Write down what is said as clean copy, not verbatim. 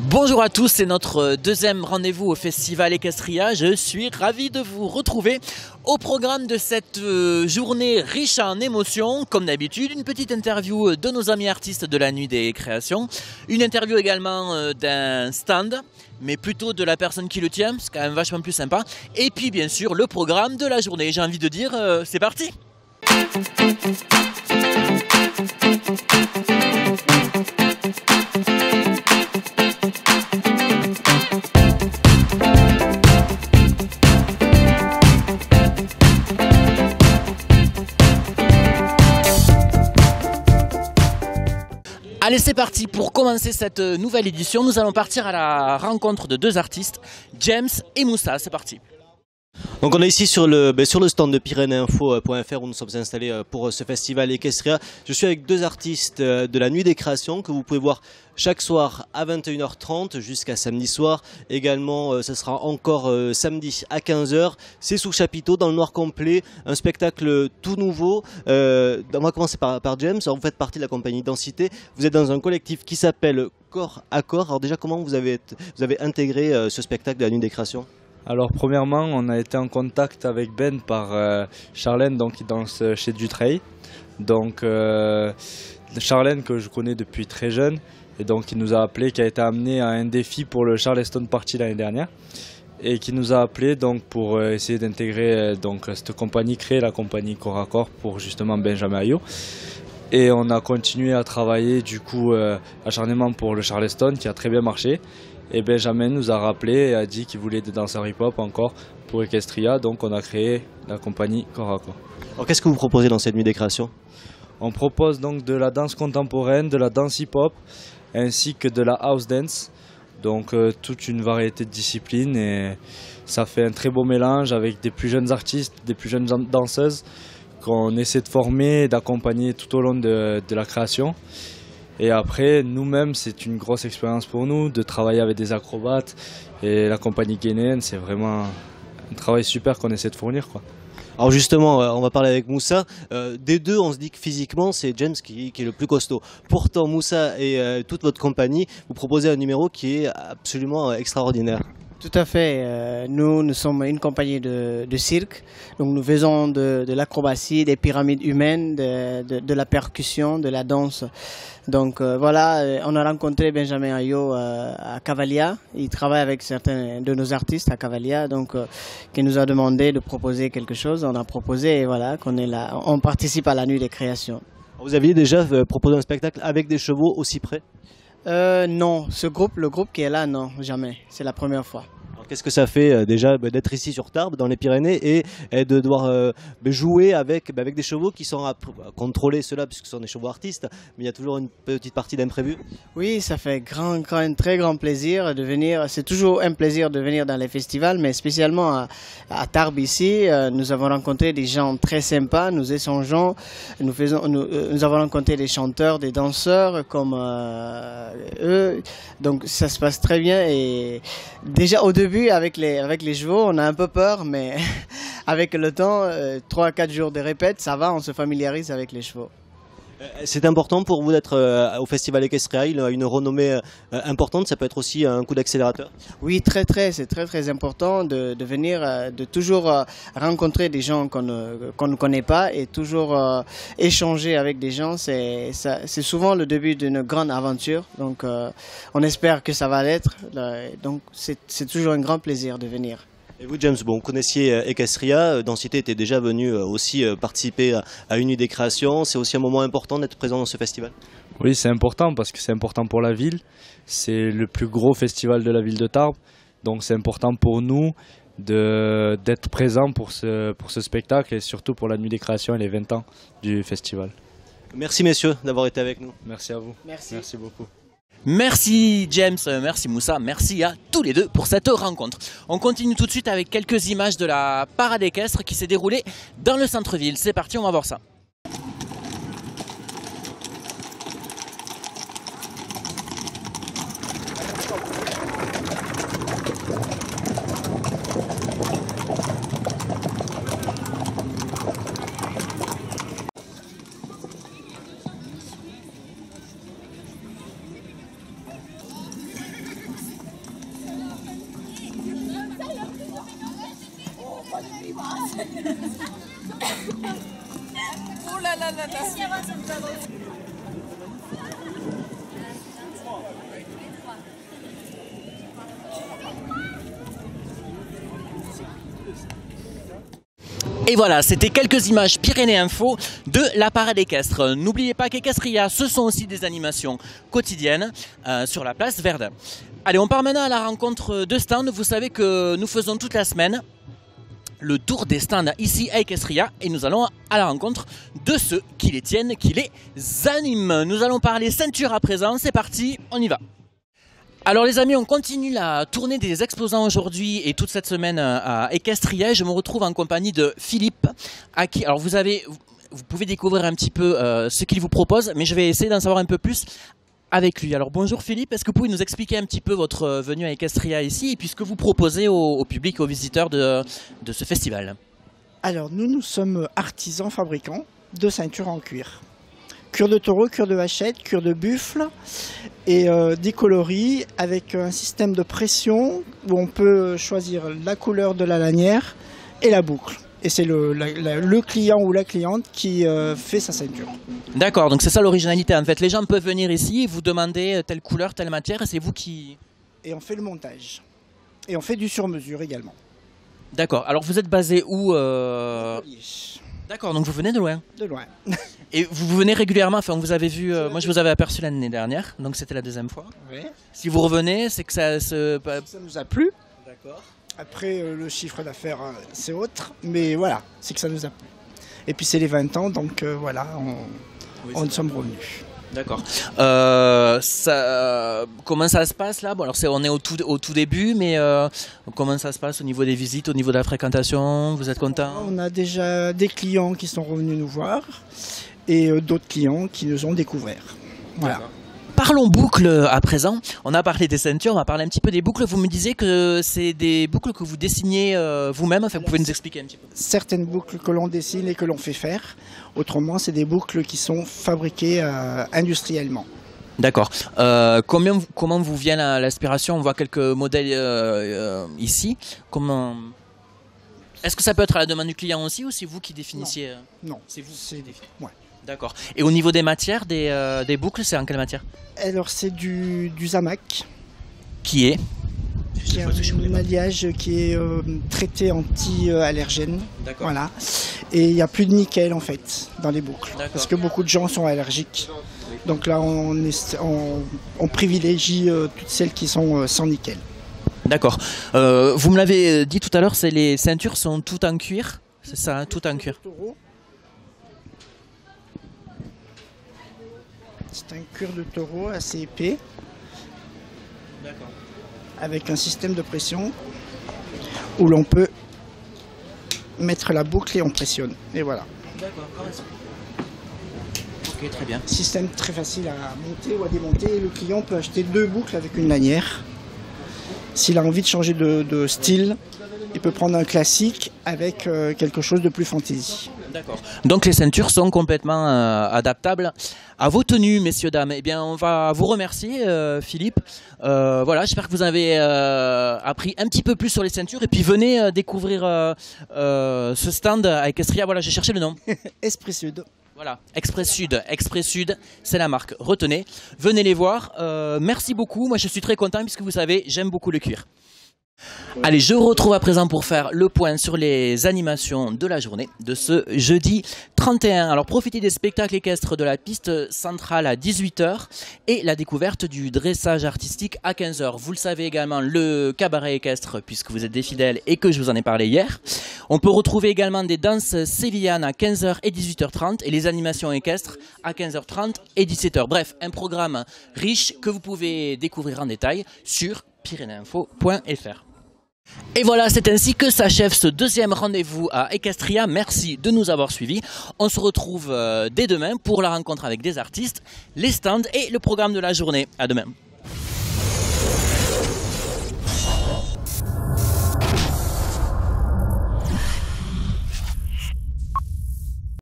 Bonjour à tous, c'est notre deuxième rendez-vous au Festival Equestria. Je suis ravi de vous retrouver au programme de cette journée riche en émotions. Comme d'habitude, une petite interview de nos amis artistes de la Nuit des Créations. Une interview également d'un stand, mais plutôt de la personne qui le tient, c'est quand même vachement plus sympa. Et puis bien sûr, le programme de la journée. J'ai envie de dire, c'est parti! Allez, c'est parti pour commencer cette nouvelle édition. Nous allons partir à la rencontre de deux artistes, James et Moussa. C'est parti. Donc on est ici sur le stand de pyrénéinfo.fr où nous sommes installés pour ce festival Equestria. Je suis avec deux artistes de la Nuit des Créations que vous pouvez voir chaque soir à 21h30 jusqu'à samedi soir. Également, ce sera encore samedi à 15h. C'est sous chapiteau, dans le noir complet, un spectacle tout nouveau. On va commencer par James. Alors, vous faites partie de la compagnie Densité. Vous êtes dans un collectif qui s'appelle Corps à Corps. Alors déjà, comment vous avez intégré ce spectacle de la Nuit des Créations ? Alors premièrement, on a été en contact avec Ben par Charlène, donc qui danse chez Dutreil. Donc Charlène que je connais depuis très jeune et donc qui nous a appelé, qui a été amené à un défi pour le Charleston Party l'année dernière et qui nous a appelé donc pour essayer d'intégrer donc cette compagnie, créer la compagnie Corps à Corps pour justement Benjamin Ayot. Et on a continué à travailler du coup acharnément pour le Charleston qui a très bien marché. Et Benjamin nous a rappelé et a dit qu'il voulait des danseurs hip-hop encore pour Equestria, donc on a créé la compagnie Corps à Corps. Alors qu'est-ce que vous proposez dans cette Nuit des Créations ? On propose donc de la danse contemporaine, de la danse hip-hop, ainsi que de la house dance. Donc toute une variété de disciplines et ça fait un très beau mélange avec des plus jeunes artistes, des plus jeunes danseuses qu'on essaie de former et d'accompagner tout au long de la création. Et après, nous-mêmes, c'est une grosse expérience pour nous de travailler avec des acrobates. Et la compagnie guinéenne, c'est vraiment un travail super qu'on essaie de fournir, quoi. Alors justement, on va parler avec Moussa. Des deux, on se dit que physiquement, c'est James qui est le plus costaud. Pourtant, Moussa et toute votre compagnie, vous proposez un numéro qui est absolument extraordinaire. Tout à fait. Nous sommes une compagnie de cirque. Donc nous faisons de l'acrobatie, des pyramides humaines, de la percussion, de la danse. Donc voilà, on a rencontré Benjamin Ayot à Cavalia. Il travaille avec certains de nos artistes à Cavalia, donc qui nous a demandé de proposer quelque chose. On a proposé et voilà qu'on est là. On participe à la Nuit des Créations. Vous aviez déjà proposé un spectacle avec des chevaux aussi près ? Non, le groupe qui est là, non, jamais. C'est la première fois. Qu'est-ce que ça fait déjà d'être ici sur Tarbes, dans les Pyrénées, et de devoir jouer avec des chevaux qui sont à contrôler ceux-là, puisque ce sont des chevaux artistes, mais il y a toujours une petite partie d'imprévu. Oui, ça fait un très grand plaisir de venir. C'est toujours un plaisir de venir dans les festivals, mais spécialement à Tarbes ici, nous avons rencontré des gens très sympas, nous échangeons, nous avons rencontré des chanteurs, des danseurs comme eux, donc ça se passe très bien. Et déjà au début, avec les chevaux, on a un peu peur, mais avec le temps, 3 à 4 jours de répète, ça va, on se familiarise avec les chevaux. C'est important pour vous d'être au Festival Equestria, il a une renommée importante, ça peut être aussi un coup d'accélérateur? Oui, c'est très important de venir, de toujours rencontrer des gens qu'on ne connaît pas et toujours échanger avec des gens, c'est souvent le début d'une grande aventure, donc on espère que ça va l'être, donc c'est toujours un grand plaisir de venir. Et vous, James, bon, vous connaissiez Equestria, Densité était déjà venu aussi participer à une Nuit des Créations. C'est aussi un moment important d'être présent dans ce festival? Oui, c'est important parce que c'est important pour la ville. C'est le plus gros festival de la ville de Tarbes. Donc c'est important pour nous d'être présent pour ce spectacle et surtout pour la Nuit des Créations et les 20 ans du festival. Merci messieurs d'avoir été avec nous. Merci à vous. Merci Beaucoup. Merci James, merci Moussa, merci à tous les deux pour cette rencontre. On continue tout de suite avec quelques images de la parade équestre qui s'est déroulée dans le centre-ville. C'est parti, on va voir ça. Oh là là là là. Et voilà, c'était quelques images Pyrénées Info de la parade équestre. N'oubliez pas qu'Equestria, ce sont aussi des animations quotidiennes sur la place Verdun. Allez, on part maintenant à la rencontre de stands. Vous savez que nous faisons toute la semaine le tour des stands ici à Equestria et nous allons à la rencontre de ceux qui les tiennent, qui les animent. Nous allons parler ceinture à présent. C'est parti, on y va. Alors les amis, on continue la tournée des exposants aujourd'hui et toute cette semaine à Equestria. Je me retrouve en compagnie de Philippe, à qui, alors vous pouvez découvrir un petit peu ce qu'il vous propose, mais je vais essayer d'en savoir un peu plus avec lui. Alors bonjour Philippe, est-ce que vous pouvez nous expliquer un petit peu votre venue à Equestria ici et puis ce que vous proposez au public, aux visiteurs de ce festival? Alors nous sommes artisans fabricants de ceintures en cuir. Cuir de taureau, cuir de vachette, cuir de buffle et des coloris avec un système de pression où on peut choisir la couleur de la lanière et la boucle. Et c'est le client ou la cliente qui fait sa ceinture. D'accord, donc c'est ça l'originalité en fait. Les gens peuvent venir ici, vous demander telle couleur, telle matière et c'est vous qui... Et on fait le montage. Et on fait du sur-mesure également. D'accord, alors vous êtes basé où D'accord, donc vous venez de loin. De loin. Et vous venez régulièrement, enfin vous avez vu, moi je vous avais aperçu l'année dernière, donc c'était la deuxième fois. Oui. Si vous revenez, c'est que ça se... Ça nous a plu. D'accord. Après, le chiffre d'affaires, c'est autre. Mais voilà, c'est que ça nous a plu. Et puis c'est les 20 ans, donc voilà, on sommes revenus. D'accord. Comment ça se passe là? Bon, alors on est au tout début, mais comment ça se passe au niveau des visites, au niveau de la fréquentation? Vous êtes content? On a déjà des clients qui sont revenus nous voir et d'autres clients qui nous ont découverts. Voilà. Parlons boucles à présent. On a parlé des ceintures, on va parler un petit peu des boucles. Vous me disiez que c'est des boucles que vous dessinez vous-même. Enfin, vous pouvez nous expliquer un petit peu? Certaines boucles que l'on dessine et que l'on fait faire. Autrement, c'est des boucles qui sont fabriquées industriellement. D'accord. Comment vous vient l'inspiration? On voit quelques modèles ici. Est-ce que ça peut être à la demande du client aussi ou c'est vous qui définissiez? Non. C'est vous qui définissez. Ouais. D'accord. Et au niveau des matières, des boucles, c'est en quelle matière? Alors c'est du Zamac. Qui est Un alliage qui est traité anti-allergène. D'accord. Voilà. Et il n'y a plus de nickel en fait dans les boucles. Parce que beaucoup de gens sont allergiques. Donc là on privilégie toutes celles qui sont sans nickel. D'accord. Vous me l'avez dit tout à l'heure, les ceintures sont toutes en cuir. C'est ça, hein, tout en cuir. C'est un cuir de taureau assez épais. D'accord. Avec un système de pression où l'on peut mettre la boucle et on pressionne. Et voilà. D'accord. Ok, très bien. Système très facile à monter ou à démonter. Et le client peut acheter 2 boucles avec une lanière. S'il a envie de changer de style, il peut prendre un classique avec quelque chose de plus fantaisie. D'accord. Donc les ceintures sont complètement adaptables à vos tenues, messieurs, dames. Eh bien, on va vous remercier, Philippe. Voilà, j'espère que vous avez appris un petit peu plus sur les ceintures. Et puis venez découvrir ce stand à Equestria. Voilà, j'ai cherché le nom. Esprit Sud. Voilà, Express Sud, c'est la marque. Retenez, venez les voir. Merci beaucoup. Moi, je suis très content puisque vous savez, j'aime beaucoup le cuir. Allez, je vous retrouve à présent pour faire le point sur les animations de la journée de ce jeudi 31. Alors profitez des spectacles équestres de la piste centrale à 18 h et la découverte du dressage artistique à 15 h. Vous le savez également, le cabaret équestre puisque vous êtes des fidèles et que je vous en ai parlé hier. On peut retrouver également des danses sévillanes à 15 h et 18 h 30 et les animations équestres à 15 h 30 et 17 h. Bref, un programme riche que vous pouvez découvrir en détail sur pyrénéinfo.fr. Et voilà, c'est ainsi que s'achève ce deuxième rendez-vous à Equestria. Merci de nous avoir suivis. On se retrouve dès demain pour la rencontre avec des artistes, les stands et le programme de la journée. À demain.